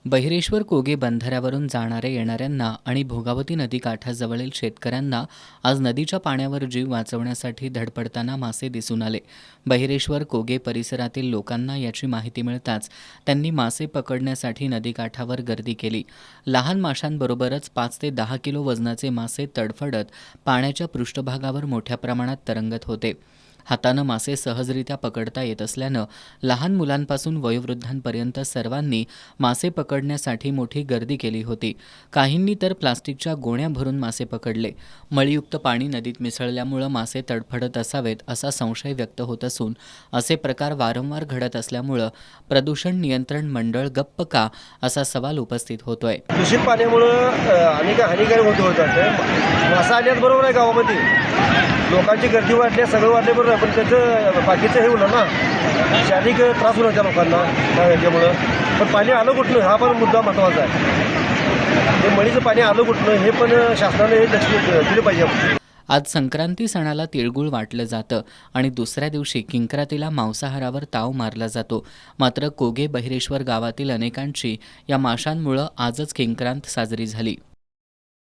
बहिरेश्वर कोगे बंधाऱ्यावरून जाणाऱ्या येणाऱ्यांना आणि भोगावती नदी काठाजवळील शेतकऱ्यांना आज नदीच्या पाण्यावर जीव वाचवण्यासाठी धडपडताना मासे दिसून आले. बहिरेश्वर कोगे परिसरातील लोकांना याची माहिती मिळताच त्यांनी मासे पकडण्यासाठी नदीकाठावर गर्दी केली. लहान माशांबरोबरच 5 ते 10 किलो वजनाचे मासे तडफडत पाण्याच्या पृष्ठभागावर मोठ्या प्रमाणात तरंगत होते. हातानं मासे सहजरित्या पकडता येत असल्यानं लहान मुलांपासून वयोवृद्धांपर्यंत सर्वांनी मासे पकडण्यासाठी मोठी गर्दी केली होती. काहींनी तर प्लास्टिकच्या गोण्या भरून मासे पकडले. मळीयुक्त पाणी नदीत मिसळल्यामुळे मासे तडफडत असावेत असा संशय व्यक्त होत असून असे प्रकार वारंवार घडत असल्यामुळे प्रदूषण नियंत्रण मंडळ गप्प का असा सवाल उपस्थित होतोय. दूषित पाण्यामुळे अनेक हानिकारक होतात. मासा आल्यात बरोबर आहे, गावामध्ये लोकांची गर्दी वाढली, सगळं वाढले बरोबर आहे, पण त्याचं बाकीचं हे होणार ना, शारीरिक त्रास होणार त्या लोकांना त्यामुळं. पण पाणी आलं कुठलं हा पण मुद्दा महत्त्वाचा आहे. ते मळीचं पाणी आलं कुठलं हे पण शासनाने लक्ष दिलं पाहिजे. आज संक्रांती सणाला तिळगुळ वाटलं जातं आणि दुसऱ्या दिवशी किंक्रातीला मांसाहारावर ताव मारला जातो. मात्र कोगे बहिरेश्वर गावातील अनेकांची या माशांमुळं आजच किंक्रांत साजरी झाली.